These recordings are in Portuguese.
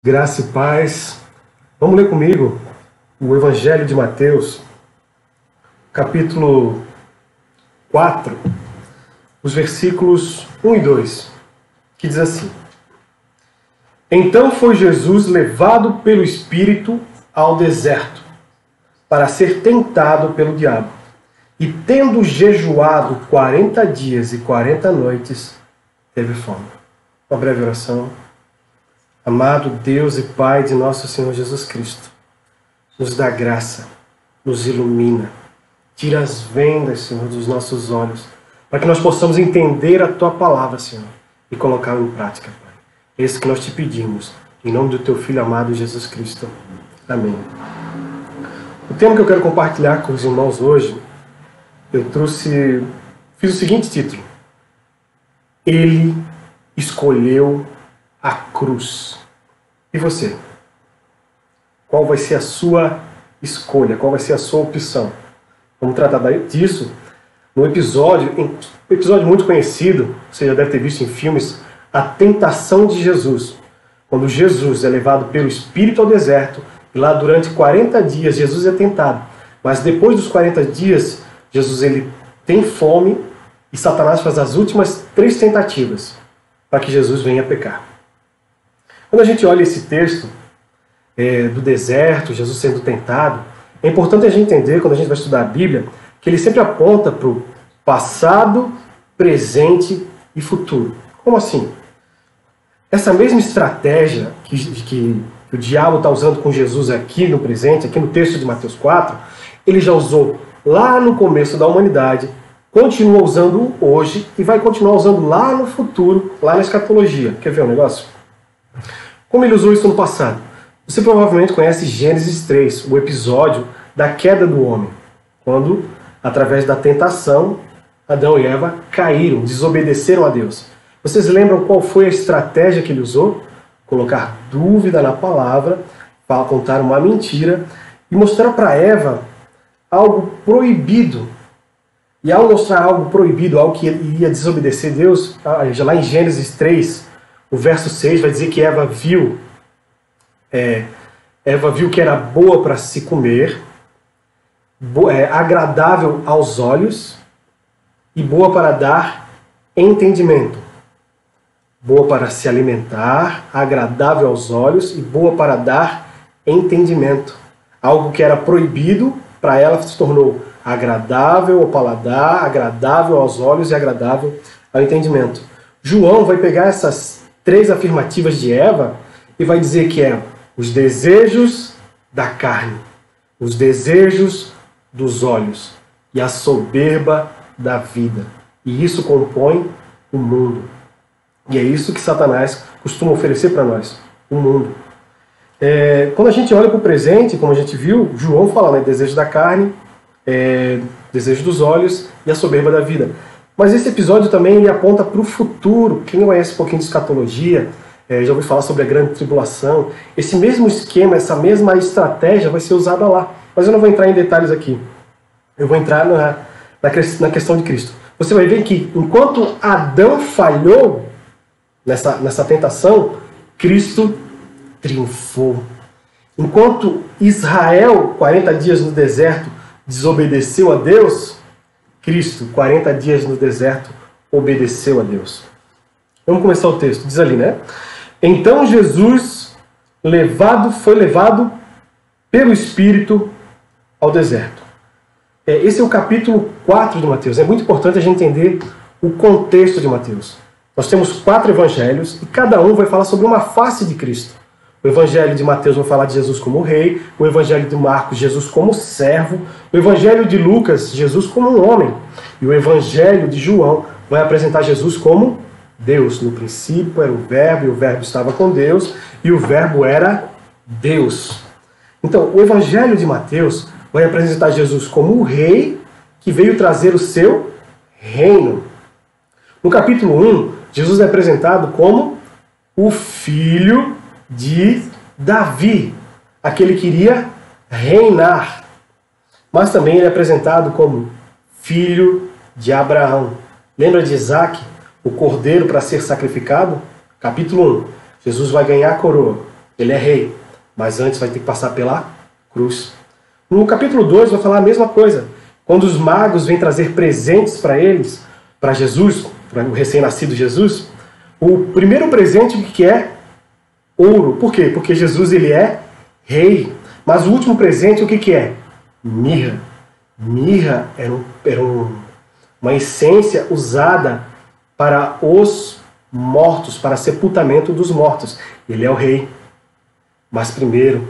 Graça e paz. Vamos ler comigo o Evangelho de Mateus, capítulo 4, os versículos 1 e 2, que diz assim: Então foi Jesus levado pelo Espírito ao deserto, para ser tentado pelo diabo. E tendo jejuado 40 dias e 40 noites, teve fome. Uma breve oração. Amado Deus e Pai de nosso Senhor Jesus Cristo, nos dá graça, nos ilumina, tira as vendas, Senhor, dos nossos olhos, para que nós possamos entender a Tua palavra, Senhor, e colocá-la em prática, Pai. É isso que nós te pedimos, em nome do Teu Filho amado Jesus Cristo. Amém. O tema que eu quero compartilhar com os irmãos hoje, fiz o seguinte título: Ele escolheu a cruz. E você? Qual vai ser a sua escolha? Qual vai ser a sua opção? Vamos tratar disso num episódio muito conhecido, você já deve ter visto em filmes, A Tentação de Jesus. Quando Jesus é levado pelo Espírito ao deserto, e lá durante 40 dias Jesus é tentado. Mas depois dos 40 dias, Jesus ele tem fome e Satanás faz as últimas 3 tentativas para que Jesus venha pecar. Quando a gente olha esse texto do deserto, Jesus sendo tentado, é importante a gente entender, quando a gente vai estudar a Bíblia, que ele sempre aponta para o passado, presente e futuro. Como assim? Essa mesma estratégia que o diabo está usando com Jesus aqui no presente, aqui no texto de Mateus 4, ele já usou lá no começo da humanidade, continua usando hoje e vai continuar usando lá no futuro, lá na escatologia. Quer ver um negócio? Como ele usou isso no passado? Você provavelmente conhece Gênesis 3, o episódio da queda do homem, quando, através da tentação, Adão e Eva caíram, desobedeceram a Deus. Vocês lembram qual foi a estratégia que ele usou? Colocar dúvida na palavra, para contar uma mentira e mostrar para Eva algo proibido. E ao mostrar algo proibido, algo que iria desobedecer a Deus, já lá em Gênesis 3, o verso 6 vai dizer que Eva viu que era boa para se comer, agradável aos olhos e boa para dar entendimento. Boa para se alimentar, agradável aos olhos e boa para dar entendimento. Algo que era proibido, para ela se tornou agradável ao paladar, agradável aos olhos e agradável ao entendimento. João vai pegar essas 3 afirmativas de Eva e vai dizer que é os desejos da carne, os desejos dos olhos e a soberba da vida. E isso compõe o mundo. E é isso que Satanás costuma oferecer para nós, o mundo. Quando a gente olha para o presente, como a gente viu, João fala, né, desejo da carne, desejo dos olhos e a soberba da vida. Mas esse episódio também ele aponta para o futuro. Quem conhece um pouquinho de escatologia, já ouviu falar sobre a grande tribulação. Esse mesmo esquema, essa mesma estratégia vai ser usada lá. Mas eu não vou entrar em detalhes aqui. Eu vou entrar na questão de Cristo. Você vai ver que enquanto Adão falhou nessa tentação, Cristo triunfou. Enquanto Israel, 40 dias no deserto, desobedeceu a Deus, Cristo, 40 dias no deserto, obedeceu a Deus. Vamos começar o texto. Diz ali, né? Então Jesus foi levado pelo Espírito ao deserto. Esse é o capítulo 4 de Mateus. É muito importante a gente entender o contexto de Mateus. Nós temos 4 evangelhos e cada um vai falar sobre uma face de Cristo. O Evangelho de Mateus vai falar de Jesus como rei, o Evangelho de Marcos, Jesus como servo, o Evangelho de Lucas, Jesus como um homem, e o Evangelho de João vai apresentar Jesus como Deus. No princípio era o Verbo, e o Verbo estava com Deus, e o Verbo era Deus. Então, o Evangelho de Mateus vai apresentar Jesus como o rei que veio trazer o seu reino. No capítulo 1, Jesus é apresentado como o filho de Davi, aquele que iria reinar. Mas também ele é apresentado como filho de Abraão. Lembra de Isaac, o cordeiro para ser sacrificado? Capítulo 1. Jesus vai ganhar a coroa. Ele é rei, mas antes vai ter que passar pela cruz. No capítulo 2 vai falar a mesma coisa. Quando os magos vêm trazer presentes para eles, para Jesus, para o recém-nascido Jesus, o primeiro presente o que é? Ouro. Por quê? Porque Jesus ele é rei. Mas o último presente o que é? Mirra. Mirra era uma essência usada para os mortos, para sepultamento dos mortos. Ele é o rei. Mas primeiro,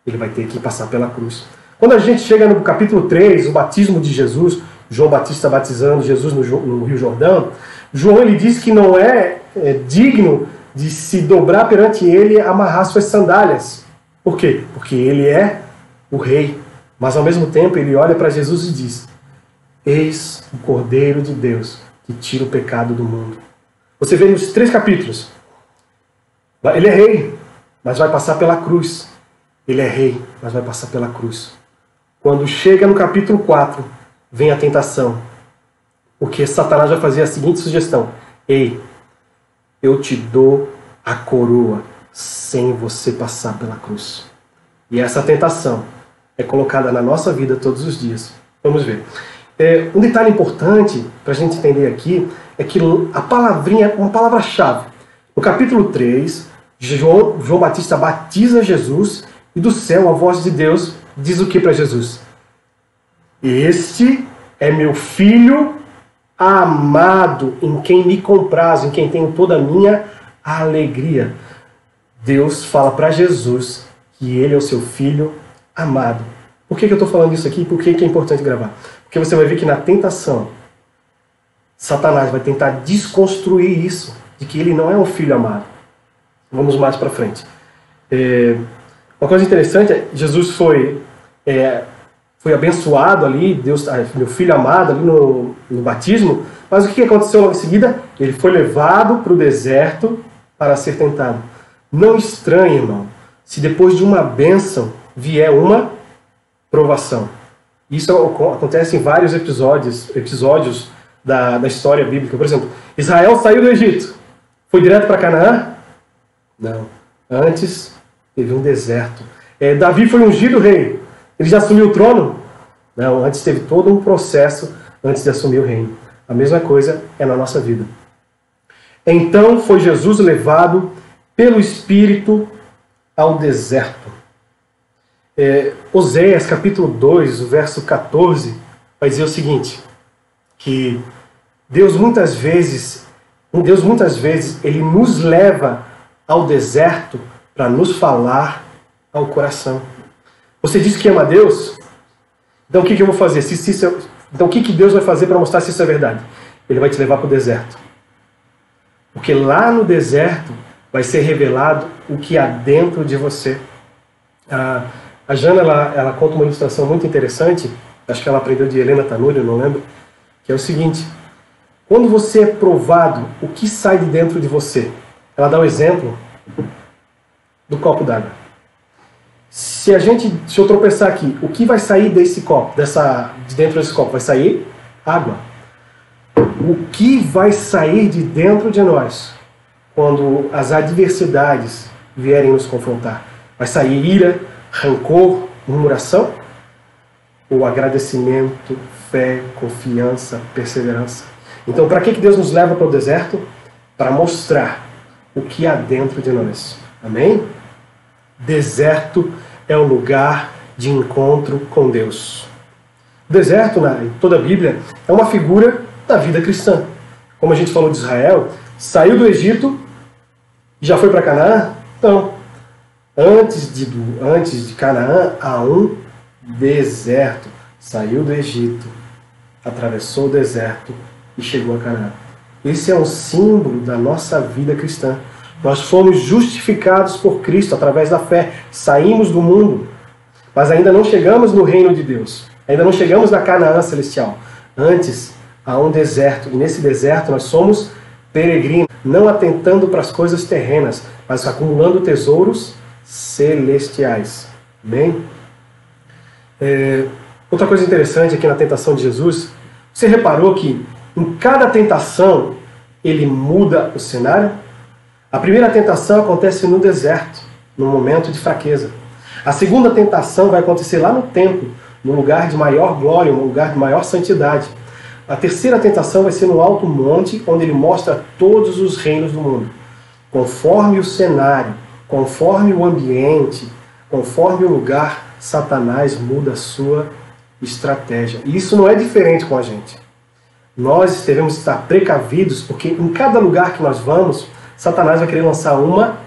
ele vai ter que passar pela cruz. Quando a gente chega no capítulo 3, o batismo de Jesus, João Batista batizando Jesus no Rio Jordão, João ele diz que não é digno de se dobrar perante ele e amarrar suas sandálias. Por quê? Porque ele é o rei. Mas ao mesmo tempo ele olha para Jesus e diz: eis o Cordeiro de Deus que tira o pecado do mundo. Você vê nos 3 capítulos. Ele é rei, mas vai passar pela cruz. Ele é rei, mas vai passar pela cruz. Quando chega no capítulo 4, vem a tentação. Porque Satanás vai fazer a seguinte sugestão: ei, eu te dou a coroa sem você passar pela cruz. E essa tentação é colocada na nossa vida todos os dias. Vamos ver. Um detalhe importante para a gente entender aqui é que a palavrinha, uma palavra-chave. No capítulo 3, João Batista batiza Jesus e do céu a voz de Deus diz o que para Jesus? Este é meu filho amado, em quem me comprazo, em quem tenho toda a minha alegria. Deus fala para Jesus que ele é o seu filho amado. Por que eu estou falando isso aqui? Por que é importante gravar? Porque você vai ver que na tentação, Satanás vai tentar desconstruir isso, de que ele não é um filho amado. Vamos mais para frente. Uma coisa interessante é Jesus foi abençoado ali, Deus, meu filho amado ali no batismo, mas o que aconteceu logo em seguida? Ele foi levado para o deserto para ser tentado. Não estranhe, irmão, se depois de uma bênção vier uma provação. Isso acontece em vários episódios da história bíblica. Por exemplo, Israel saiu do Egito. Foi direto para Canaã? Não. Antes teve um deserto. Davi foi ungido rei. Ele já assumiu o trono? Não. Antes teve todo um processo antes de assumir o reino. A mesma coisa é na nossa vida. Então foi Jesus levado pelo Espírito ao deserto. Oséias capítulo 2, o verso 14, vai dizer o seguinte, que Deus muitas vezes, ele nos leva ao deserto para nos falar ao coração. Você diz que ama Deus? Então o que eu vou fazer? Então o que Deus vai fazer para mostrar se isso é verdade? Ele vai te levar para o deserto. Porque lá no deserto vai ser revelado o que há dentro de você. A Jana, ela conta uma ilustração muito interessante, acho que ela aprendeu de Helena Tanuri, eu não lembro, que é o seguinte: quando você é provado, o que sai de dentro de você? Ela dá o exemplo do copo d'água. Se eu tropeçar aqui, o que vai sair desse copo, de dentro desse copo? Vai sair água. O que vai sair de dentro de nós quando as adversidades vierem nos confrontar? Vai sair ira, rancor, murmuração? Ou agradecimento, fé, confiança, perseverança? Então, para que Deus nos leva para o deserto? Para mostrar o que há dentro de nós. Amém? Deserto é o lugar de encontro com Deus. O deserto, em toda a Bíblia, é uma figura da vida cristã. Como a gente falou de Israel, saiu do Egito e já foi para Canaã? Não. Antes de Canaã, há um deserto. Saiu do Egito, atravessou o deserto e chegou a Canaã. Esse é um símbolo da nossa vida cristã. Nós fomos justificados por Cristo através da fé. Saímos do mundo, mas ainda não chegamos no reino de Deus. Ainda não chegamos na Canaã celestial. Antes, há um deserto. E nesse deserto nós somos peregrinos, não atentando para as coisas terrenas, mas acumulando tesouros celestiais. Bem? Outra coisa interessante aqui na tentação de Jesus, você reparou que em cada tentação ele muda o cenário? A primeira tentação acontece no deserto. no momento de fraqueza. A segunda tentação vai acontecer lá no templo, no lugar de maior glória, no lugar de maior santidade. A terceira tentação vai ser no alto monte, onde ele mostra todos os reinos do mundo. Conforme o cenário, conforme o ambiente, conforme o lugar, Satanás muda a sua estratégia. E isso não é diferente com a gente. Nós devemos estar precavidos, porque em cada lugar que nós vamos, Satanás vai querer lançar uma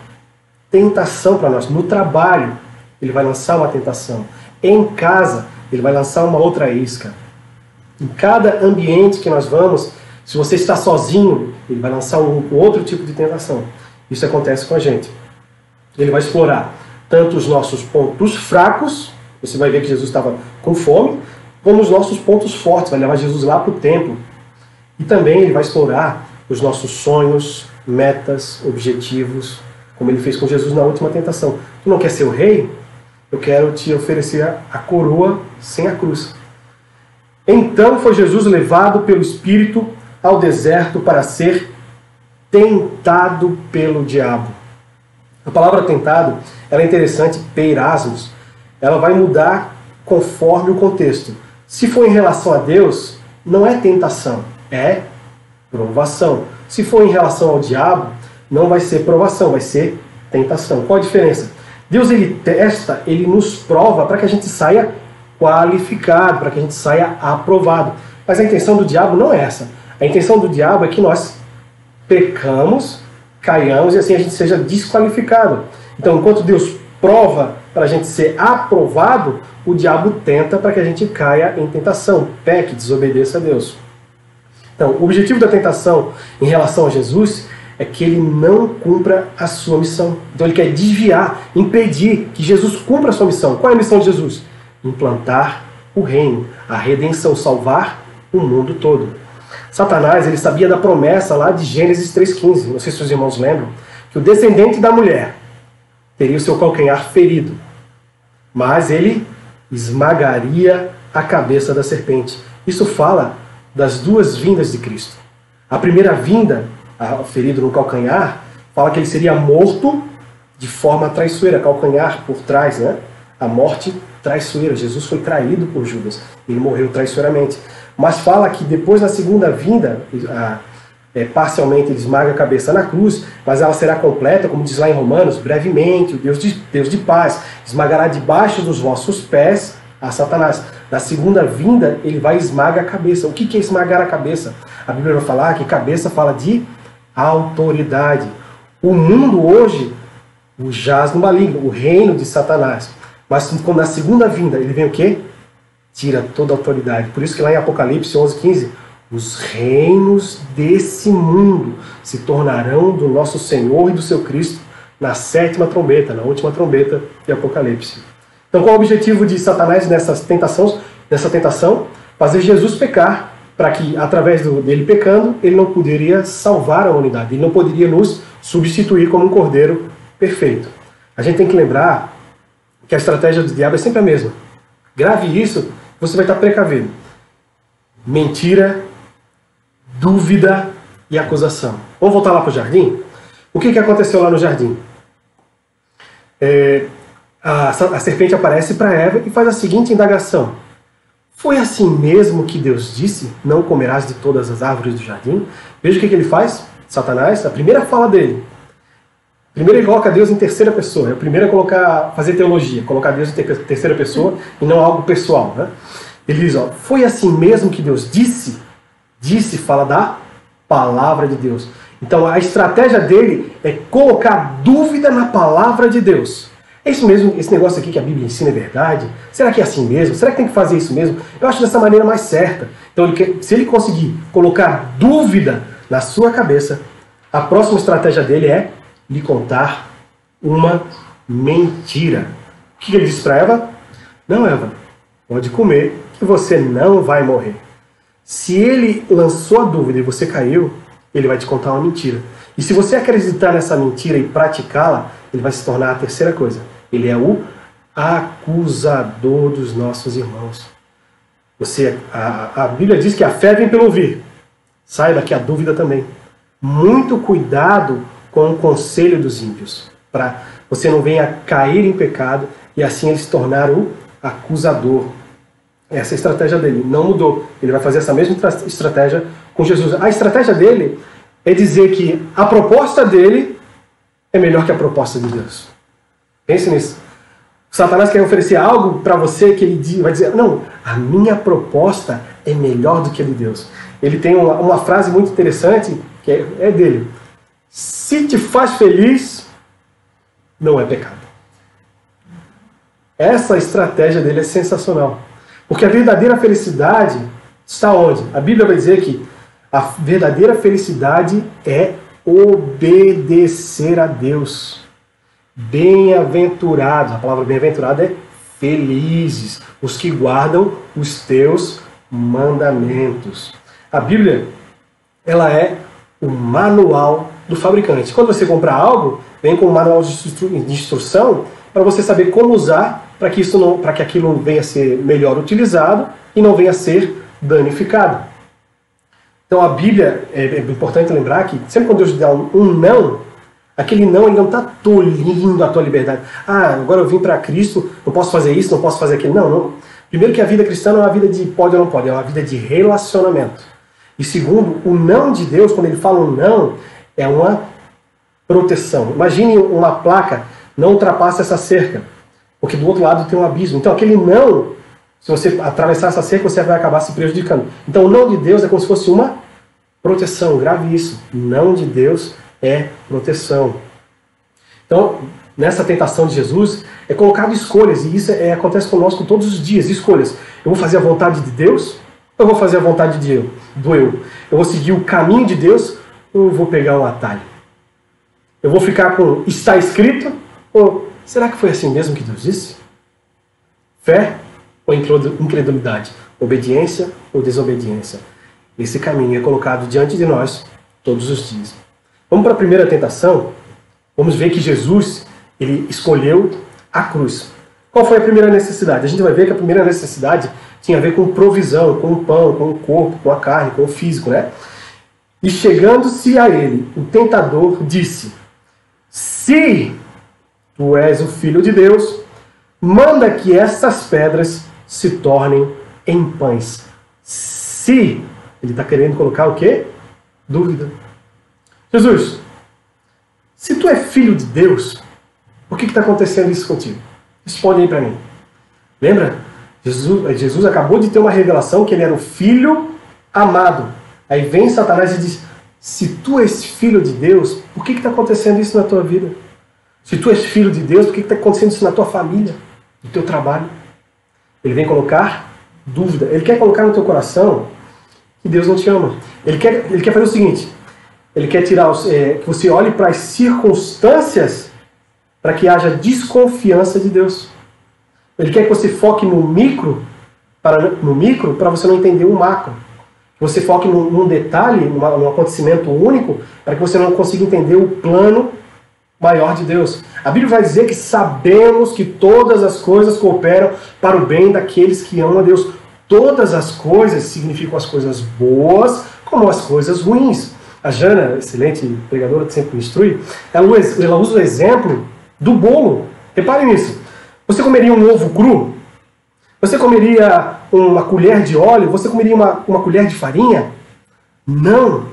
tentação para nós. No trabalho, ele vai lançar uma tentação. Em casa, ele vai lançar uma outra isca. Em cada ambiente que nós vamos, se você está sozinho, ele vai lançar um outro tipo de tentação. Isso acontece com a gente. Ele vai explorar tanto os nossos pontos fracos, você vai ver que Jesus estava com fome, como os nossos pontos fortes, vai levar Jesus lá para o templo. E também ele vai explorar os nossos sonhos, metas, objetivos, como ele fez com Jesus na última tentação. Tu não quer ser o rei? Eu quero te oferecer a coroa sem a cruz. Então foi Jesus levado pelo Espírito ao deserto para ser tentado pelo diabo. A palavra tentado, ela é interessante, peirasmos. Ela vai mudar conforme o contexto. Se for em relação a Deus, não é tentação, é provação. Se for em relação ao diabo, não vai ser provação, vai ser tentação. Qual a diferença? Deus, ele testa, ele nos prova para que a gente saia qualificado, para que a gente saia aprovado. Mas a intenção do diabo não é essa. A intenção do diabo é que nós pecamos, caiamos e assim a gente seja desqualificado. Então, enquanto Deus prova para a gente ser aprovado, o diabo tenta para que a gente caia em tentação, peque, desobedeça a Deus. Então, o objetivo da tentação em relação a Jesus é que ele não cumpra a sua missão. Então ele quer desviar, impedir que Jesus cumpra a sua missão. Qual é a missão de Jesus? Implantar o reino, a redenção, salvar o mundo todo. Satanás, ele sabia da promessa lá de Gênesis 3,15. Não sei se os irmãos lembram, que o descendente da mulher teria o seu calcanhar ferido, mas ele esmagaria a cabeça da serpente. Isso fala das duas vindas de Cristo. A primeira vinda, ferido no calcanhar, fala que ele seria morto de forma traiçoeira, calcanhar por trás, né? A morte traiçoeira. Jesus foi traído por Judas, ele morreu traiçoeiramente. Mas fala que depois da segunda vinda, parcialmente ele esmaga a cabeça na cruz, mas ela será completa, como diz lá em Romanos, brevemente, o Deus de paz esmagará debaixo dos vossos pés a Satanás. Na segunda vinda, ele vai esmagar a cabeça. O que é esmagar a cabeça? A Bíblia vai falar que cabeça fala de autoridade. O mundo hoje o jaz no maligno, o reino de Satanás. Mas quando na segunda vinda ele vem o quê? Tira toda a autoridade. Por isso que lá em Apocalipse 11:15, os reinos desse mundo se tornarão do nosso Senhor e do seu Cristo na sétima trombeta, na última trombeta de Apocalipse. Então qual é o objetivo de Satanás nessa tentação? Fazer Jesus pecar, para que através dele pecando, ele não poderia salvar a humanidade, ele não poderia nos substituir como um cordeiro perfeito. A gente tem que lembrar que a estratégia do diabo é sempre a mesma. Grave isso, você vai estar precavido. Mentira, dúvida e acusação. Vamos voltar lá para o jardim? O que aconteceu lá no jardim? A serpente aparece para Eva e faz a seguinte indagação. Foi assim mesmo que Deus disse, não comerás de todas as árvores do jardim? Veja o que ele faz, Satanás, a primeira fala dele. Primeiro ele coloca Deus em terceira pessoa, é o primeiro a fazer teologia, colocar Deus em terceira pessoa e não algo pessoal. Né? Ele diz, foi assim mesmo que Deus disse? Disse, fala da palavra de Deus. Então a estratégia dele é colocar dúvida na palavra de Deus. É isso mesmo, esse negócio aqui que a Bíblia ensina é verdade? Será que é assim mesmo? Será que tem que fazer isso mesmo? Eu acho dessa maneira mais certa. Então, se ele conseguir colocar dúvida na sua cabeça, a próxima estratégia dele é lhe contar uma mentira. O que ele disse para Eva? Não, Eva, pode comer, que você não vai morrer. Se ele lançou a dúvida e você caiu, ele vai te contar uma mentira. E se você acreditar nessa mentira e praticá-la, ele vai se tornar a terceira coisa. Ele é o acusador dos nossos irmãos. A Bíblia diz que a fé vem pelo ouvir. Saiba que a dúvida também. Muito cuidado com o conselho dos ímpios. para você não venha cair em pecado e assim ele se tornar o acusador. Essa é a estratégia dele, não mudou. Ele vai fazer essa mesma estratégia com Jesus. A estratégia dele é dizer que a proposta dele é melhor que a proposta de Deus. Pense nisso. Satanás quer oferecer algo para você que ele vai dizer, não, a minha proposta é melhor do que a de Deus. Ele tem uma frase muito interessante, que é dele. Se te faz feliz, não é pecado. Essa estratégia dele é sensacional. Porque a verdadeira felicidade está onde? A Bíblia vai dizer que a verdadeira felicidade é obedecer a Deus. Bem-aventurados, a palavra bem-aventurado é felizes, os que guardam os teus mandamentos. A Bíblia, ela é o manual do fabricante. Quando você comprar algo, vem com um manual de instrução para você saber como usar para que aquilo venha a ser melhor utilizado e não venha a ser danificado. Então a Bíblia, é importante lembrar que sempre quando Deus dá um não, aquele não, ele não está tolhindo a tua liberdade. Ah, agora eu vim para Cristo, não posso fazer isso, não posso fazer aquilo. Não. Primeiro que a vida cristã não é uma vida de pode ou não pode, é uma vida de relacionamento. E segundo, o não de Deus, quando ele fala um não, é uma proteção. Imagine uma placa, não ultrapasse essa cerca, porque do outro lado tem um abismo. Então aquele não, se você atravessar essa cerca, você vai acabar se prejudicando. Então o não de Deus é como se fosse uma proteção, grave isso. Não de Deus é proteção. Então, nessa tentação de Jesus, é colocado escolhas, e isso acontece conosco todos os dias, escolhas. Eu vou fazer a vontade de Deus, ou eu vou fazer a vontade do eu? Eu vou seguir o caminho de Deus, ou eu vou pegar um atalho? Eu vou ficar com está escrito, ou será que foi assim mesmo que Deus disse? Fé ou incredulidade? Obediência ou desobediência? Esse caminho é colocado diante de nós todos os dias. Vamos para a primeira tentação. Vamos ver que Jesus, ele escolheu a cruz. Qual foi a primeira necessidade? A gente vai ver que a primeira necessidade tinha a ver com provisão, com o pão, com o corpo, com a carne, com o físico, né? E chegando-se a ele, o tentador disse: se tu és o Filho de Deus, manda que estas pedras se tornem em pães. Se, ele está querendo colocar o quê? Dúvida. Jesus, se tu é filho de Deus, por que está acontecendo isso contigo? Responde aí para mim. Lembra? Jesus acabou de ter uma revelação que ele era o filho amado. Aí vem Satanás e diz: se tu és filho de Deus, por que está acontecendo isso na tua vida? Se tu és filho de Deus, por que está acontecendo isso na tua família, no teu trabalho? Ele vem colocar dúvida. Ele quer colocar no teu coração que Deus não te ama. Ele quer fazer o seguinte: ele quer tirar que você olhe para as circunstâncias para que haja desconfiança de Deus. Ele quer que você foque no micro para você não entender o macro. Que você foque num detalhe, num acontecimento único, para que você não consiga entender o plano maior de Deus. A Bíblia vai dizer que sabemos que todas as coisas cooperam para o bem daqueles que amam a Deus. Todas as coisas significam as coisas boas como as coisas ruins. A Jana, excelente pregadora que sempre me instrui, ela usa o exemplo do bolo. Repare nisso. Você comeria um ovo cru? Você comeria uma colher de óleo? Você comeria uma colher de farinha? Não.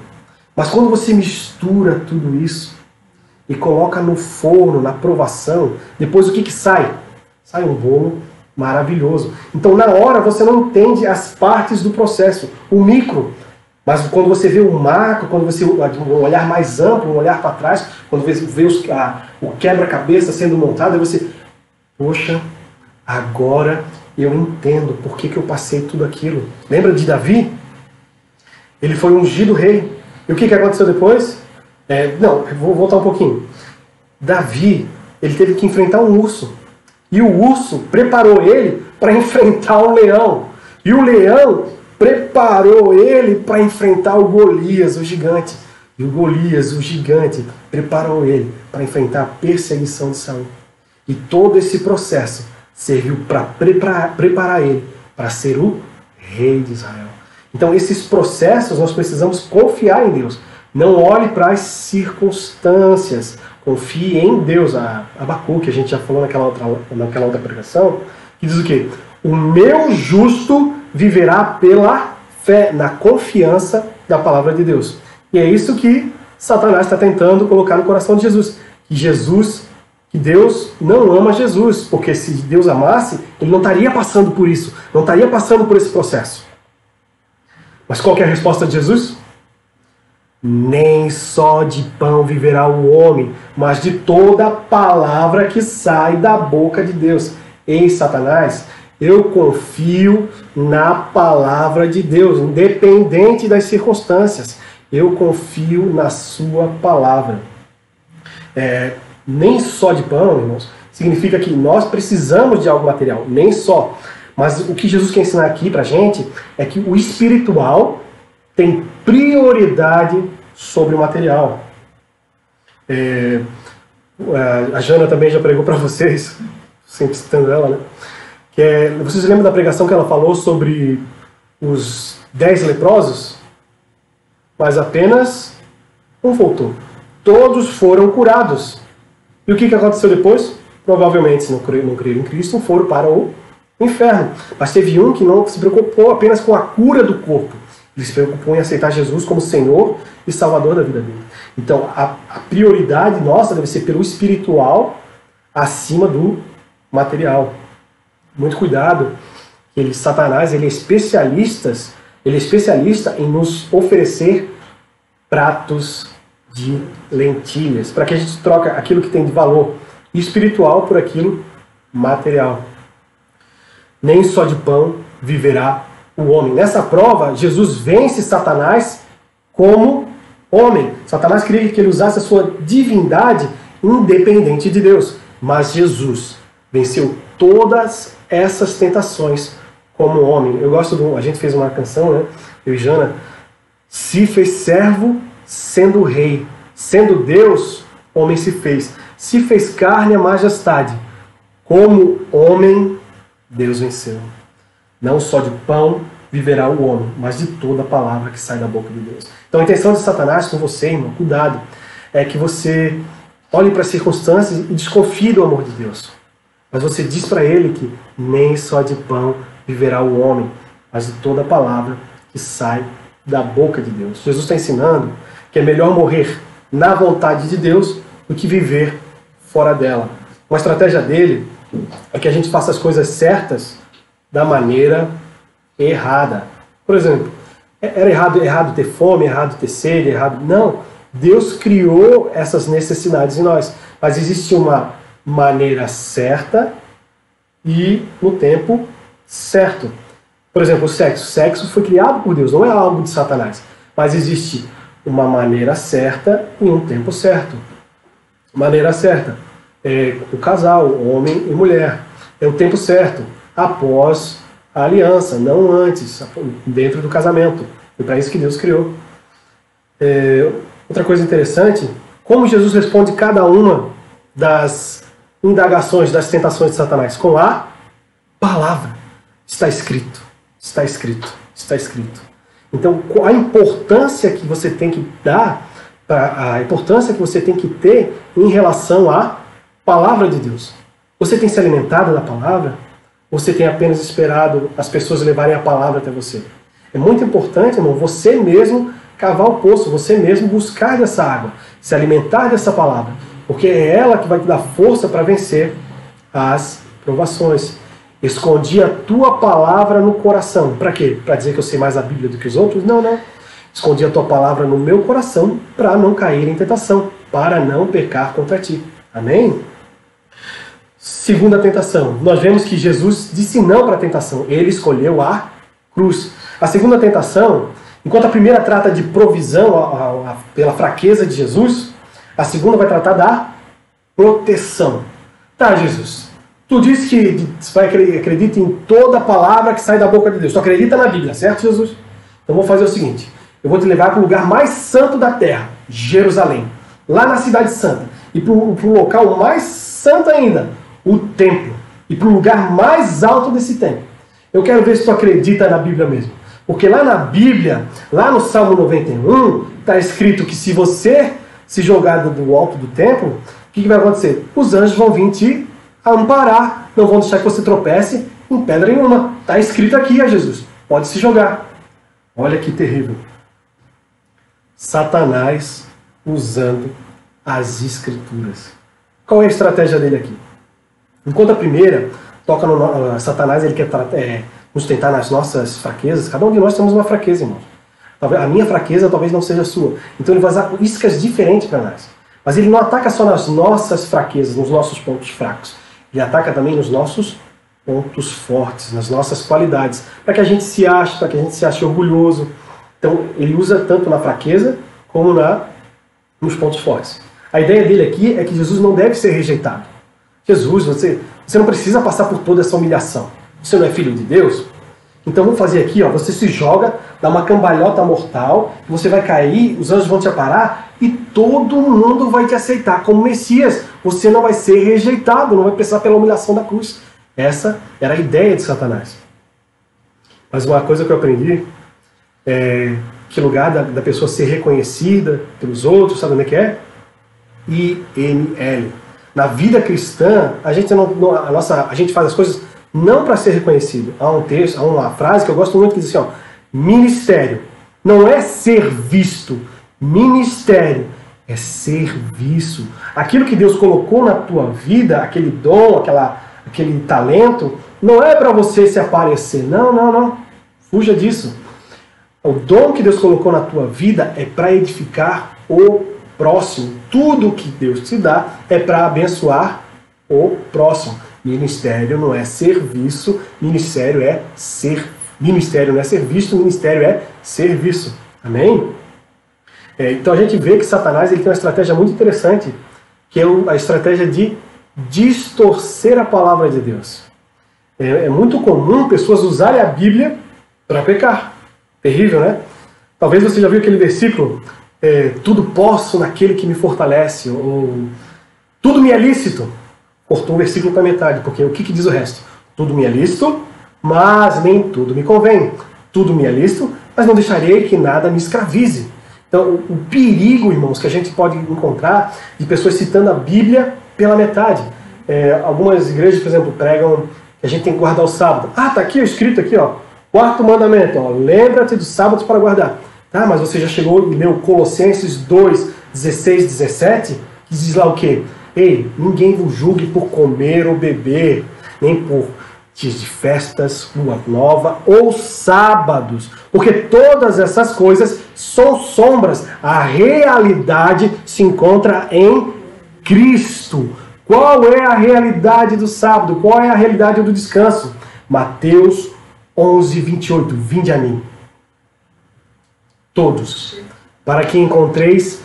Mas quando você mistura tudo isso e coloca no forno, na provação, depois o que sai? Sai um bolo maravilhoso. Então, na hora, você não entende as partes do processo, o micro. Mas quando você vê o macro, quando você um olhar mais amplo, um olhar para trás, quando você vê o quebra-cabeça sendo montado, você, poxa, agora eu entendo por que eu passei tudo aquilo. Lembra de Davi? Ele foi ungido rei. E o que aconteceu depois? Não, vou voltar um pouquinho. Davi, ele teve que enfrentar um urso. E o urso preparou ele para enfrentar um leão. E o leão preparou ele para enfrentar o Golias, o gigante. E o Golias, o gigante, preparou ele para enfrentar a perseguição de Saul. E todo esse processo serviu para preparar ele para ser o rei de Israel. Então, esses processos nós precisamos confiar em Deus. Não olhe para as circunstâncias, Confie em Deus. A Abacuque, que a gente já falou naquela outra pregação, que diz o quê? O meu justo viverá pela fé, na confiança da palavra de Deus. E é isso que Satanás está tentando colocar no coração de Jesus. Que Deus não ama Jesus, porque se Deus amasse, ele não estaria passando por isso, não estaria passando por esse processo. Mas qual que é a resposta de Jesus? Nem só de pão viverá o homem, mas de toda palavra que sai da boca de Deus. Ei, Satanás, eu confio na palavra de Deus, independente das circunstâncias. Eu confio na sua palavra. Nem só de pão, irmãos, significa que nós precisamos de algo material, nem só. Mas o que Jesus quer ensinar aqui pra gente é que o espiritual tem prioridade sobre o material. A Jana também já pregou para vocês, sempre citando ela, né? Vocês lembram da pregação que ela falou sobre os 10 leprosos? Mas apenas um voltou. Todos foram curados. E o que aconteceu depois? Provavelmente, se não creram em Cristo, foram para o inferno. Mas teve um que não se preocupou apenas com a cura do corpo. Ele se preocupou em aceitar Jesus como Senhor e Salvador da vida dele. Então, a prioridade nossa deve ser pelo espiritual acima do material. Muito cuidado. Satanás ele é especialista em nos oferecer pratos de lentilhas, para que a gente troque aquilo que tem de valor espiritual por aquilo material. Nem só de pão viverá o homem. Nessa prova, Jesus vence Satanás como homem. Satanás queria que ele usasse a sua divindade independente de Deus. Mas Jesus venceu todas essas tentações como homem. Eu gosto a gente fez uma canção, né? Eu e Jana. Se fez servo sendo rei. Sendo Deus, homem se fez. Se fez carne a majestade. Como homem, Deus venceu. Não só de pão viverá o homem, mas de toda a palavra que sai da boca de Deus. Então a intenção de Satanás com você, irmão, cuidado, é que você olhe para as circunstâncias e desconfie do amor de Deus. Mas você diz para ele que nem só de pão viverá o homem, mas de toda a palavra que sai da boca de Deus. Jesus está ensinando que é melhor morrer na vontade de Deus do que viver fora dela. Uma estratégia dele é que a gente faça as coisas certas da maneira errada. Por exemplo, era errado ter fome, errado ter sede, errado... Não, Deus criou essas necessidades em nós. Mas existe uma maneira certa e no tempo certo. Por exemplo, o sexo. O sexo foi criado por Deus, não é algo de Satanás. Mas existe uma maneira certa e um tempo certo. Maneira certa. O casal, homem e mulher. É o tempo certo. Após a aliança, não antes, dentro do casamento. Foi para isso que Deus criou. Outra coisa interessante, como Jesus responde cada uma das indagações, das tentações de Satanás? Com a palavra. Está escrito, está escrito, está escrito. Então, a importância que você tem que dar, a importância que você tem que ter em relação à palavra de Deus. Você tem se alimentado da palavra? Ou você tem apenas esperado as pessoas levarem a palavra até você? É muito importante, irmão, você mesmo cavar o poço, você mesmo buscar dessa água, se alimentar dessa palavra, porque é ela que vai te dar força para vencer as provações. Escondi a tua palavra no coração. Para quê? Para dizer que eu sei mais a Bíblia do que os outros? Não, não. Escondi a tua palavra no meu coração para não cair em tentação, para não pecar contra ti. Amém? Segunda tentação. Nós vemos que Jesus disse não para a tentação. Ele escolheu a cruz. A segunda tentação, enquanto a primeira trata de provisão pela fraqueza de Jesus, a segunda vai tratar da proteção. Tá, Jesus, tu disse que acredita em toda a palavra que sai da boca de Deus. Tu acredita na Bíblia, certo, Jesus? Então vou fazer o seguinte. Eu vou te levar para o lugar mais santo da terra, Jerusalém. Lá na cidade santa. E para o local mais santo ainda, o templo. E para o lugar mais alto desse templo. Eu quero ver se tu acredita na Bíblia mesmo. Porque lá na Bíblia, lá no Salmo 91, está escrito que se você se jogar do alto do templo, o que vai acontecer? Os anjos vão vir te amparar, não vão deixar que você tropece em pedra nenhuma. Está escrito aqui, Jesus, pode se jogar. Olha que terrível. Satanás usando as Escrituras. Qual é a estratégia dele aqui? Enquanto a primeira toca no Satanás, ele quer nos tentar nas nossas fraquezas. Cada um de nós temos uma fraqueza, irmãos. A minha fraqueza talvez não seja a sua. Então ele vai usar iscas diferentes para nós. Mas ele não ataca só nas nossas fraquezas, nos nossos pontos fracos. Ele ataca também nos nossos pontos fortes, nas nossas qualidades. Para que a gente se ache, para que a gente se ache orgulhoso. Então ele usa tanto na fraqueza como nos pontos fortes. A ideia dele aqui é que Jesus não deve ser rejeitado. Jesus, você não precisa passar por toda essa humilhação. Você não é filho de Deus? Então vamos fazer aqui, ó, você se joga, dá uma cambalhota mortal, você vai cair, os anjos vão te aparar e todo mundo vai te aceitar como Messias. Você não vai ser rejeitado, não vai precisar pela humilhação da cruz. Essa era a ideia de Satanás. Mas uma coisa que eu aprendi é que lugar da pessoa ser reconhecida pelos outros, sabe onde é que é? IML. Na vida cristã, a gente faz as coisas não para ser reconhecido. Há um texto, há uma frase que eu gosto muito que diz assim, ó, ministério não é ser visto, ministério é serviço. Aquilo que Deus colocou na tua vida, aquele dom, aquele talento, não é para você se aparecer. Não. Fuja disso. O dom que Deus colocou na tua vida é para edificar o próximo. Tudo que Deus te dá é para abençoar o próximo. Ministério não é serviço, ministério é ministério não é ser visto, ministério é serviço. Amém? Então a gente vê que Satanás ele tem uma estratégia muito interessante, que é a estratégia de distorcer a palavra de Deus. É muito comum pessoas usarem a Bíblia para pecar. Terrível, né? Talvez você já viu aquele versículo, tudo posso naquele que me fortalece, ou tudo me é lícito. Cortou o versículo para metade, porque o que diz o resto? Tudo me é lícito, mas nem tudo me convém. Tudo me é lícito, mas não deixarei que nada me escravize. Então, o perigo, irmãos, que a gente pode encontrar de pessoas citando a Bíblia pela metade. Algumas igrejas, por exemplo, pregam que a gente tem que guardar o sábado. Ah, tá aqui escrito aqui, ó. Quarto mandamento, ó, lembra-te dos sábados para guardar. Tá, mas você já chegou e leu Colossenses 2, 16, 17, que diz lá o quê? Ei, ninguém vos julgue por comer ou beber, nem por dias de festas, lua nova ou sábados, porque todas essas coisas são sombras. A realidade se encontra em Cristo. Qual é a realidade do sábado? Qual é a realidade do descanso? Mateus 11, 28. Vinde a mim, todos, para que encontreis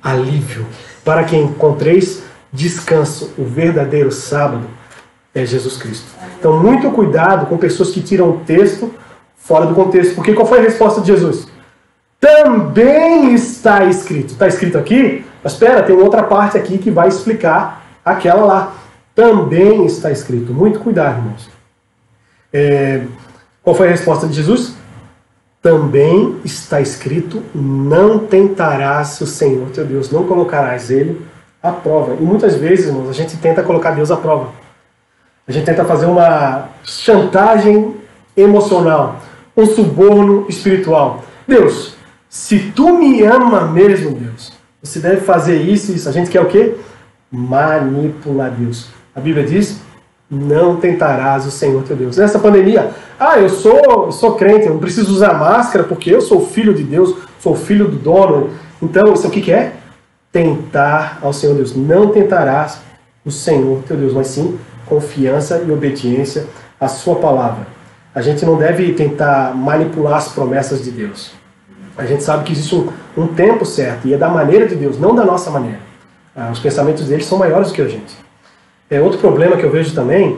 alívio, para que encontreis descanso. O verdadeiro sábado é Jesus Cristo. Então, muito cuidado com pessoas que tiram o texto fora do contexto. Porque qual foi a resposta de Jesus? Também está escrito. Está escrito aqui? Mas espera, tem outra parte aqui que vai explicar aquela lá. Também está escrito. Muito cuidado, irmãos. Qual foi a resposta de Jesus? Também está escrito, não tentarás o Senhor teu Deus, não colocarás Ele à prova. E muitas vezes, irmãos, a gente tenta colocar Deus à prova. A gente tenta fazer uma chantagem emocional, um suborno espiritual. Deus, se tu me ama mesmo, Deus, você deve fazer isso e isso. A gente quer o quê? Manipular Deus. A Bíblia diz, não tentarás o Senhor teu Deus. Nessa pandemia, eu sou crente, eu não preciso usar máscara porque eu sou filho de Deus, sou filho do dono. Então, isso o que é? Tentar ao Senhor Deus. Não tentarás o Senhor teu Deus, mas sim confiança e obediência à sua palavra. A gente não deve tentar manipular as promessas de Deus. A gente sabe que existe um tempo certo, e é da maneira de Deus, não da nossa maneira. Os pensamentos dele são maiores do que a gente. Outro problema que eu vejo também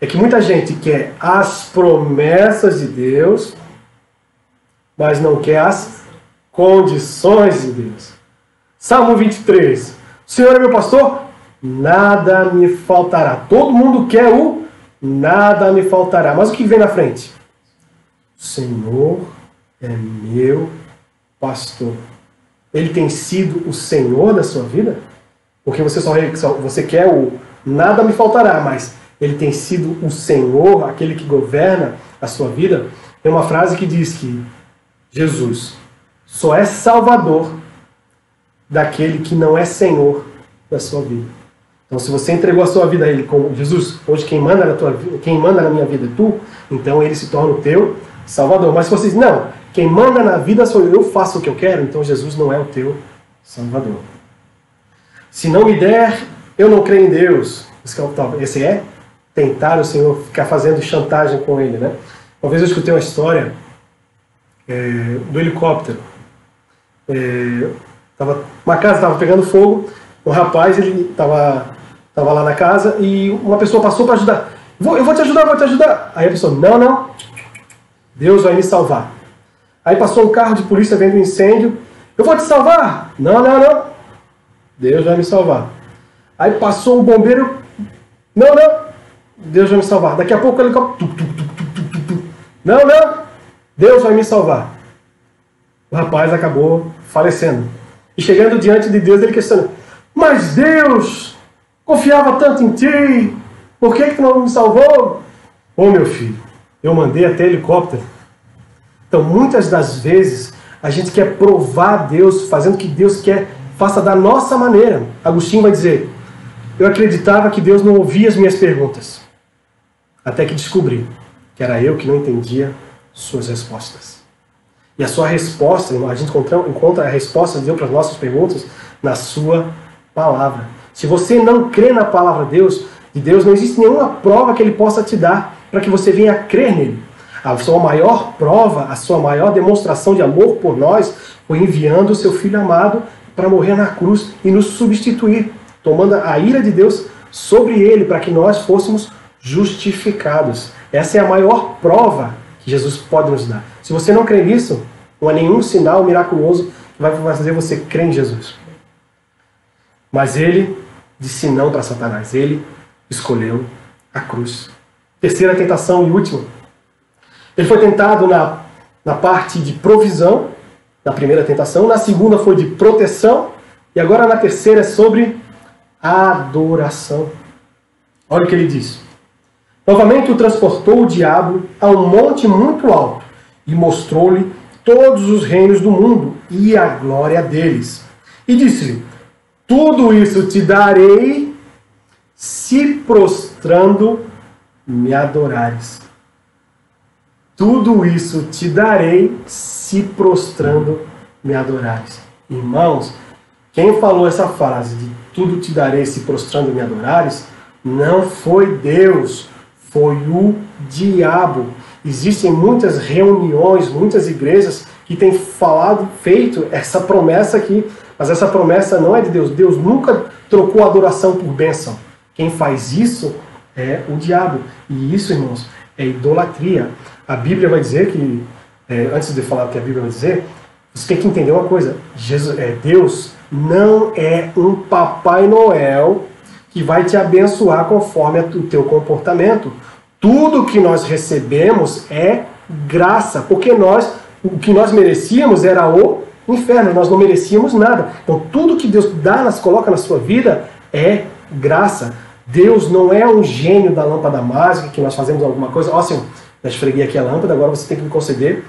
é que muita gente quer as promessas de Deus, mas não quer as condições de Deus. Salmo 23. O Senhor é meu pastor? Nada me faltará. Todo mundo quer o nada me faltará. Mas o que vem na frente? O Senhor é meu pastor. Ele tem sido o Senhor da sua vida? Porque você quer o nada me faltará, mas ele tem sido o Senhor, aquele que governa a sua vida? Tem uma frase que diz que Jesus só é Salvador daquele que não é Senhor da sua vida. Então, se você entregou a sua vida a Ele como Jesus, hoje quem manda na minha vida é tu, então Ele se torna o teu Salvador. Mas se você diz, não, quem manda na vida sou eu faço o que eu quero, então Jesus não é o teu Salvador. Se não me der, eu não creio em Deus. Esse é tentar o Senhor, ficar fazendo chantagem com Ele, né? Uma vez eu escutei uma história do helicóptero. Uma casa estava pegando fogo, um rapaz ele estava lá na casa e uma pessoa passou para ajudar. Eu vou te ajudar. Aí a pessoa, não, Deus vai me salvar. Aí passou um carro de polícia vendo um incêndio, eu vou te salvar. Não, Deus vai me salvar. Aí passou um bombeiro, não, Deus vai me salvar. Daqui a pouco o helicóptero, não, Deus vai me salvar. O rapaz acabou falecendo. E chegando diante de Deus, ele questiona, mas Deus confiava tanto em ti, por que tu não me salvou? Ô meu filho, eu mandei até helicóptero. Então muitas das vezes a gente quer provar Deus, fazendo o que Deus quer, faça da nossa maneira. Agostinho vai dizer, eu acreditava que Deus não ouvia as minhas perguntas, até que descobri que era eu que não entendia suas respostas. E a sua resposta, a gente encontra a resposta de Deus para as nossas perguntas na sua palavra. Se você não crê na palavra de Deus, não existe nenhuma prova que Ele possa te dar para que você venha a crer nele. A sua maior prova, a sua maior demonstração de amor por nós foi enviando o seu Filho amado para morrer na cruz e nos substituir, tomando a ira de Deus sobre Ele para que nós fôssemos justificados. Essa é a maior prova que Jesus pode nos dar. Se você não crê nisso, não há nenhum sinal miraculoso que vai fazer você crer em Jesus. Mas Ele disse não para Satanás. Ele escolheu a cruz. Terceira tentação e última. Ele foi tentado na parte de provisão, na primeira tentação. Na segunda foi de proteção. E agora na terceira é sobre adoração. Olha o que ele diz. Novamente o transportou o diabo a um monte muito alto e mostrou-lhe todos os reinos do mundo e a glória deles. E disse-lhe, tudo isso te darei se prostrando me adorares. Tudo isso te darei se prostrando me adorares. Irmãos, quem falou essa frase de tudo te darei se prostrando me adorares, não foi Deus, foi o diabo. Existem muitas reuniões, muitas igrejas que têm feito essa promessa aqui, mas essa promessa não é de Deus. Deus nunca trocou adoração por bênção. Quem faz isso é o diabo. E isso, irmãos, é idolatria. A Bíblia vai dizer que, antes de falar o que a Bíblia vai dizer, você tem que entender uma coisa. Deus não é um Papai Noel que vai te abençoar conforme o teu comportamento. Tudo que nós recebemos é graça, porque o que nós merecíamos era o inferno, nós não merecíamos nada. Então tudo que Deus coloca na sua vida é graça. Deus não é um gênio da lâmpada mágica, que nós fazemos alguma coisa, Senhor, eu esfreguei aqui a lâmpada, agora você tem que me conceder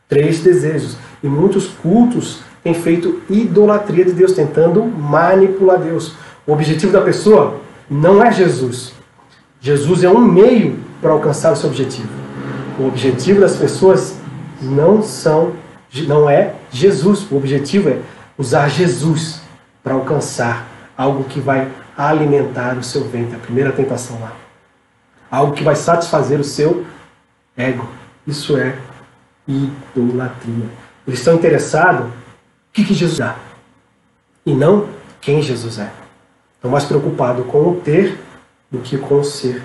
3 desejos. E muitos cultos têm feito idolatria de Deus, tentando manipular Deus. O objetivo da pessoa não é Jesus. Jesus é um meio para alcançar o seu objetivo. O objetivo das pessoas não é Jesus. O objetivo é usar Jesus para alcançar algo que vai alimentar o seu ventre. A primeira tentação lá. Algo que vai satisfazer o seu ego. Isso é idolatria. Eles estão interessados no que Jesus dá e não quem Jesus é. Estão mais preocupados com o ter do que com o ser.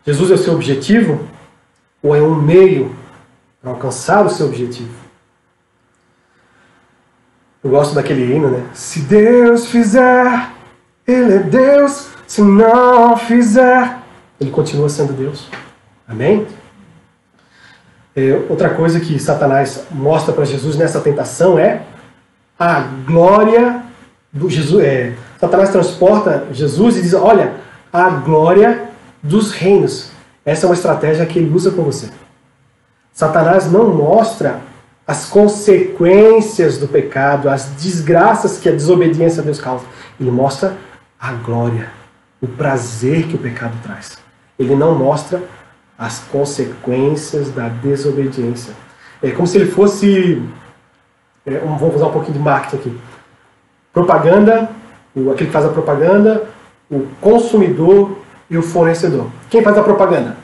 Jesus é o seu objetivo ou é um meio para alcançar o seu objetivo? Eu gosto daquele hino, né? Se Deus fizer, Ele é Deus. Se não fizer, Ele continua sendo Deus. Amém? Outra coisa que Satanás mostra para Jesus nessa tentação é a glória do Jesus. Satanás transporta Jesus e diz, olha, a glória dos reinos. Essa é uma estratégia que ele usa com você. Satanás não mostra as consequências do pecado, as desgraças que a desobediência a Deus causa. Ele mostra a glória, o prazer que o pecado traz. Ele não mostra as consequências da desobediência. É como se ele fosse... vamos usar um pouquinho de marketing aqui. Propaganda, aquele que faz a propaganda, o consumidor e o fornecedor. Quem faz a propaganda?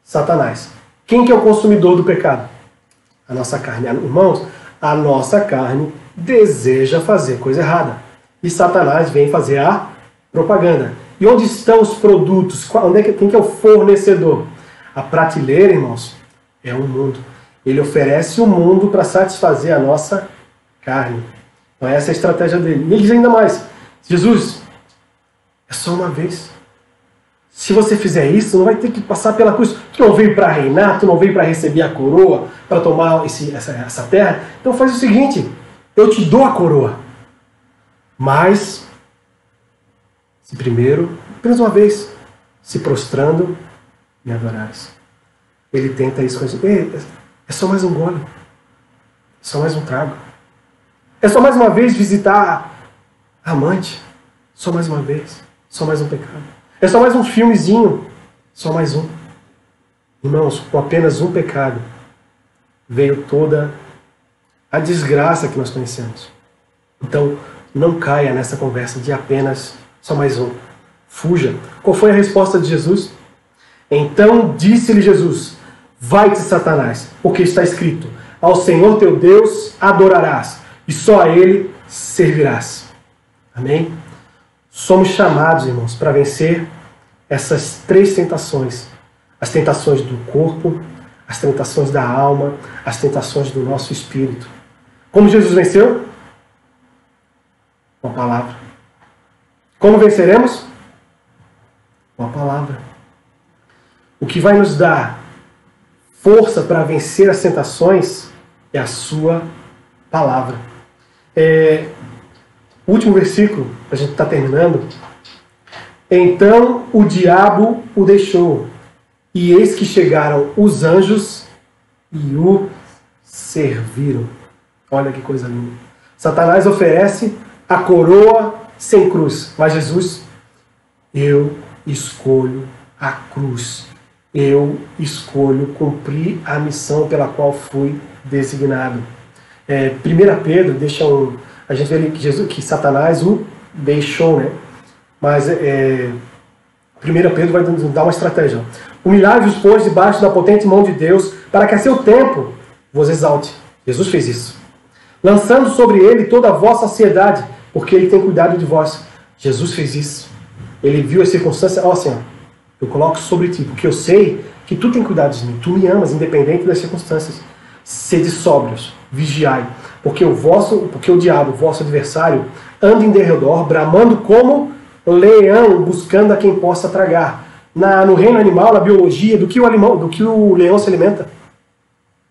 Satanás. Quem que é o consumidor do pecado? A nossa carne. Irmãos, a nossa carne deseja fazer coisa errada. E Satanás vem fazer a propaganda. E onde estão os produtos? Quem que é o fornecedor? A prateleira, irmãos, é o mundo. Ele oferece o mundo para satisfazer a nossa carne. Então essa é a estratégia dele. E ele diz ainda mais, Jesus, é só uma vez. Se você fizer isso, não vai ter que passar pela cruz. Tu não veio para reinar, tu não veio para receber a coroa, para tomar essa terra. Então faz o seguinte, eu te dou a coroa. Mas, se primeiro, apenas uma vez, se prostrando, me adorares. Ele tenta isso com isso. É só mais um gole. É só mais um trago. É só mais uma vez visitar a amante. Só mais uma vez. Só mais um pecado. É só mais um filmezinho. Só mais um. Irmãos, com apenas um pecado, veio toda a desgraça que nós conhecemos. Então, não caia nessa conversa de apenas só mais um. Fuja. Qual foi a resposta de Jesus? Então disse-lhe Jesus, vai-te, Satanás, porque está escrito, ao Senhor teu Deus adorarás, e só a Ele servirás. Amém? Somos chamados, irmãos, para vencer essas três tentações. As tentações do corpo, as tentações da alma, as tentações do nosso espírito. Como Jesus venceu? Com a palavra. Como venceremos? Com a palavra. O que vai nos dar força para vencer as tentações é a sua palavra. O último versículo, a gente está terminando. Então o diabo o deixou, e eis que chegaram os anjos e o serviram. Olha que coisa linda. Satanás oferece a coroa sem cruz, mas Jesus, eu escolho a cruz. Eu escolho cumprir a missão pela qual fui designado. 1 Pedro deixa a gente vê ali que Satanás o deixou, né? Mas 1 Pedro vai nos dar uma estratégia. Humilhai-vos, pois, debaixo da potente mão de Deus, para que a seu tempo vos exalte. Jesus fez isso. Lançando sobre ele toda a vossa ansiedade, porque ele tem cuidado de vós. Jesus fez isso. Ele viu as circunstâncias, eu coloco sobre ti, porque eu sei que tu tem cuidado de mim, tu me amas, independente das circunstâncias. Sede sóbrios, vigiai, porque o diabo, vosso adversário, anda em derredor, bramando como leão, buscando a quem possa tragar. No reino animal, na biologia, do que o leão se alimenta?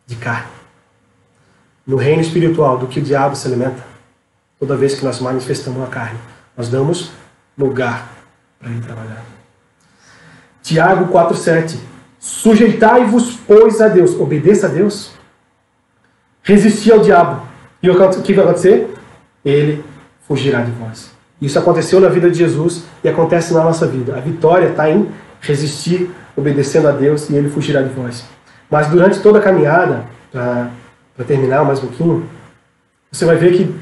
De carne. No reino espiritual, do que o diabo se alimenta? Toda vez que nós manifestamos a carne, nós damos lugar para ele trabalhar. Tiago 4,7. Sujeitai-vos, pois, a Deus. Obedeça a Deus. Resisti ao diabo. E o que vai acontecer? Ele fugirá de vós. Isso aconteceu na vida de Jesus e acontece na nossa vida. A vitória está em resistir, obedecendo a Deus, e ele fugirá de vós. Mas durante toda a caminhada, para terminar mais um pouquinho, você vai ver que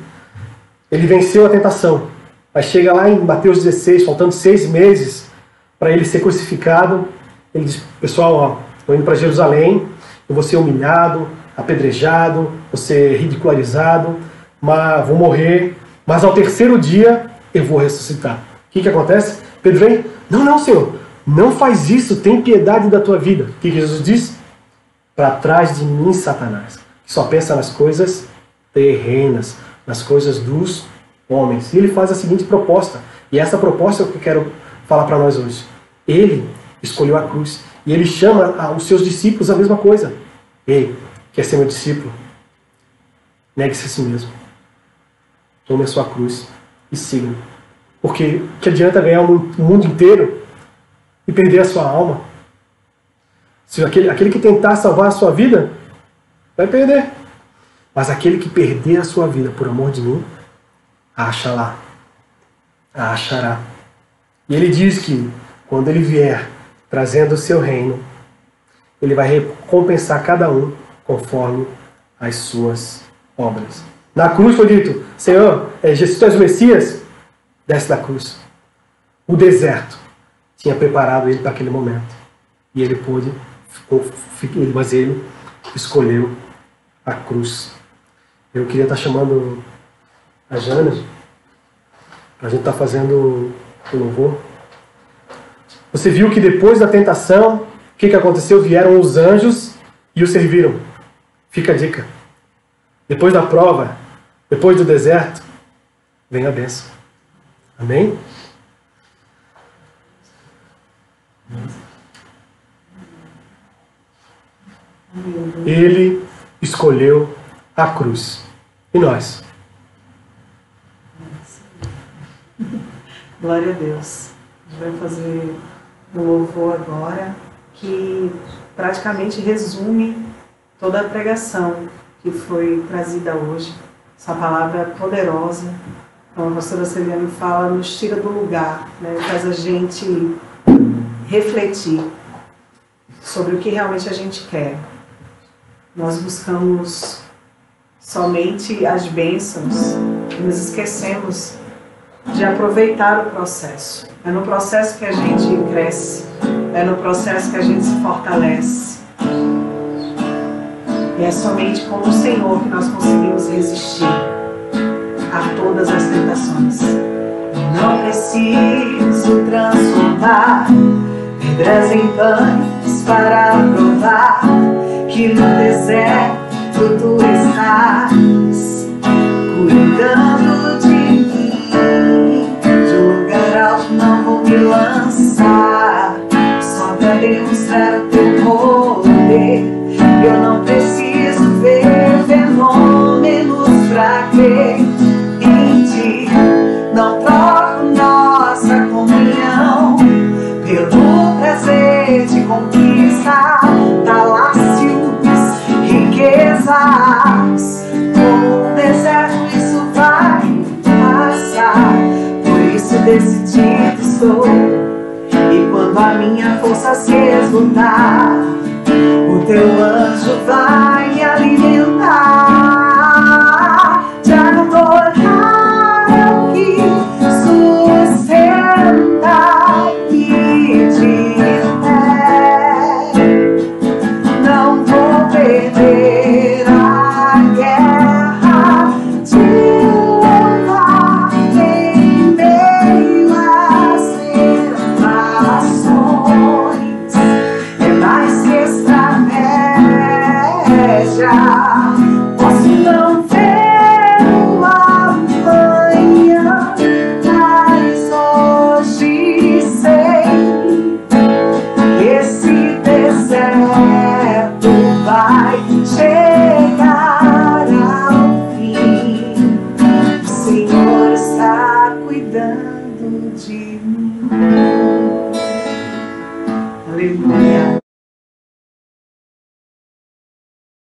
ele venceu a tentação. Mas chega lá em Mateus 16, faltando 6 meses para ele ser crucificado, ele diz, pessoal, estou indo para Jerusalém, eu vou ser humilhado, apedrejado, vou ser ridicularizado, mas vou morrer, mas ao terceiro dia eu vou ressuscitar. O que acontece? Pedro vem, não, Senhor, não faz isso, tem piedade da tua vida. O que Jesus diz? Para trás de mim, Satanás, que só pensa nas coisas terrenas, nas coisas dos homens. E ele faz a seguinte proposta, e essa proposta é o que eu quero falar para nós hoje. Ele escolheu a cruz, e ele chama os seus discípulos a mesma coisa. Ei, quer ser meu discípulo? Negue-se a si mesmo. tome a sua cruz e siga. Porque que adianta ganhar o mundo inteiro e perder a sua alma? Se aquele que tentar salvar a sua vida, vai perder. Mas aquele que perder a sua vida por amor de mim, a achará. E ele diz que quando ele vier trazendo o seu reino, ele vai recompensar cada um conforme as suas obras. Na cruz foi dito: Senhor, Jesus, tu és o Messias, desce da cruz. O deserto tinha preparado ele para aquele momento. E ele pôde, mas ele escolheu a cruz. Eu queria estar chamando a Jana, a gente está fazendo o louvor. Você viu que depois da tentação, o que aconteceu? Vieram os anjos e o serviram. Fica a dica. Depois da prova, depois do deserto, vem a bênção. Amém? Ele escolheu a cruz. E nós? Glória a Deus. A gente vai fazer um louvor agora que praticamente resume toda a pregação que foi trazida hoje. Essa palavra poderosa, como a pastora Celiane fala, nos tira do lugar, né? Faz a gente refletir sobre o que realmente a gente quer. Nós buscamos somente as bênçãos e nos esquecemos de aproveitar o processo. É no processo que a gente cresce, é no processo que a gente se fortalece. E é somente com o Senhor que nós conseguimos resistir a todas as tentações. Não preciso transformar pedras em pães para provar que no deserto tu estás cuidando de mim. De um lugar alto não vou me lançar, só para demonstrar o teu poder. Eu não preciso ver fenômenos pra crer em ti. Não troco nossa comunhão pelo prazer de conquistar palácios, riquezas. Como um deserto isso vai passar, por isso decidido estou. E quando a minha força se esgotar, o teu anjo vai me alimentar.